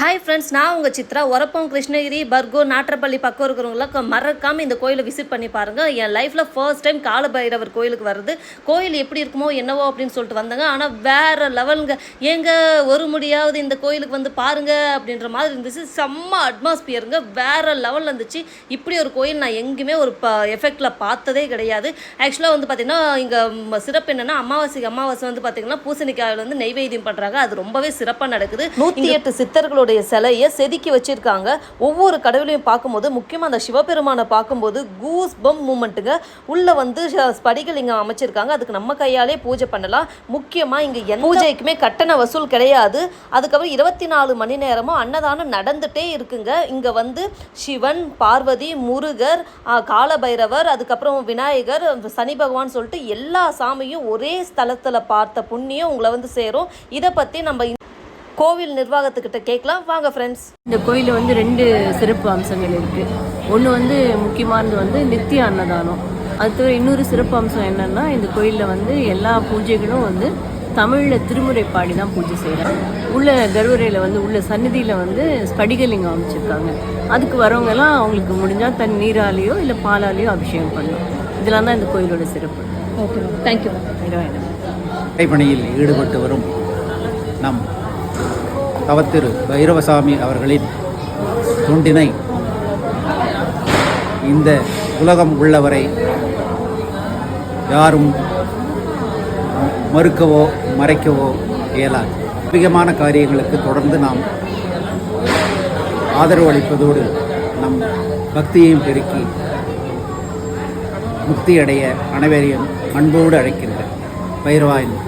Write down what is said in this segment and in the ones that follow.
Hi friends, நான் உங்கள் சித்ரா. ஒரப்பம், கிருஷ்ணகிரி, பர்கூர், நாற்றப்பள்ளி பக்கம் இருக்கிறவங்களாம் மறக்காமல் இந்த கோயிலை விசிட் பண்ணி பாருங்கள். என் லைஃப்பில் ஃபர்ஸ்ட் டைம் காலபைரவர் கோயிலுக்கு வருது. கோயில் எப்படி இருக்குமோ என்னவோ அப்படின்னு சொல்லிட்டு வந்தாங்க. ஆனால் வேறு லெவலுங்க. ஏங்க ஒரு முடியாவது இந்த கோயிலுக்கு வந்து பாருங்கள் அப்படின்ற மாதிரி இருந்துச்சு. செம்ம அட்மாஸ்பியருங்க, வேறு லெவலில் இருந்துச்சு. இப்படி ஒரு கோயில் நான் எங்கேயுமே ஒரு எஃபெக்டில் பார்த்ததே கிடையாது. ஆக்சுவலாக வந்து பார்த்திங்கன்னா இங்கே சிறப்பு என்னென்னா அமாவாசை வந்து பார்த்திங்கன்னா பூசணிக்காயில் வந்து நெய்வேத்தியம் பண்ணுறாங்க. அது ரொம்பவே சிறப்பாக நடக்குது. 108 சித்தர்களோட சிலையை செதுக்கி வச்சிருக்காங்க. ஒவ்வொரு கடவுளையும் பார்க்கும்போது, முக்கியமாக அந்த சிவபெருமானை பார்க்கும்போது கூஸ் பம் மூமெண்ட்டுங்க. உள்ள வந்து ஸ்படிகலிங்கம் அமைச்சிருக்காங்க. அதுக்கு நம்ம கையாலே பூஜை பண்ணலாம். முக்கியமாக இங்கே எந்த பூஜைக்குமே கட்டண வசூல் கிடையாது. அதுக்கப்புறம் 24 மணி நேரமும் அன்னதானம் நடந்துகிட்டே இருக்குங்க. இங்கே வந்து சிவன், பார்வதி, முருகர், காலபைரவர், அதுக்கப்புறம் விநாயகர், சனி பகவான் சொல்லிட்டு எல்லா சாமியும் ஒரே ஸ்தலத்தில் பார்த்த புண்ணியம் உங்களை வந்து சேரும். இதை பற்றி நம்ம கோவில் நிர்வாகத்துக்கிட்ட கேட்கலாம் வாங்க ஃப்ரெண்ட்ஸ். இந்த கோயிலில் வந்து 2 சிறப்பு அம்சங்கள் இருக்குது. ஒன்று வந்து முக்கியமானது வந்து நித்திய அன்னதானம். அது தவிர இன்னொரு சிறப்பு அம்சம் என்னென்னா, இந்த கோயிலில் வந்து எல்லா பூஜைகளும் வந்து தமிழில் திருமுறை பாடி தான் பூஜை செய்கிறாங்க. உள்ள கருவறையில் வந்து உள்ள சந்நிதியில் வந்து ஸ்படிகலிங்கம் அமைச்சிருக்காங்க. அதுக்கு வரவங்கெல்லாம் அவங்களுக்கு முடிஞ்சால் தன் நீராலேயோ இல்லை பாலாலேயோ அபிஷேகம் பண்ணலாம். இதெல்லாம் தான் இந்த கோயிலோட சிறப்பு. Okay, thank you. பணியில் ஈடுபட்டு வரும் நம் தவத்திரு பைரவசாமி அவர்களின் தொண்டினை இந்த உலகம் உள்ளவரை யாரும் மறுக்கவோ மறைக்கவோ இயலாது. அதிகமான காரியங்களுக்கு தொடர்ந்து நாம் ஆதரவு அளிப்பதோடு நம் பக்தியையும் பெருக்கி முக்தியடைய அனைவரையும் அன்போடு அழைக்கின்றேன். பைரவாயின்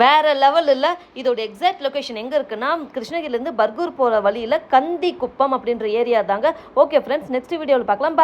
வேறு லெவல் இல்லை. இதோட எக்ஸாக்ட் லொக்கேஷன் எங்கே இருக்குன்னா, கிருஷ்ணகிரிலேருந்து பர்கூர் போகிற வழியில் கந்தி குப்பம் அப்படின்ற ஏரியா தாங்க. ஓகே ஃப்ரெண்ட்ஸ், நெக்ஸ்ட் வீடியோவில் பார்க்கலாம். பாய்.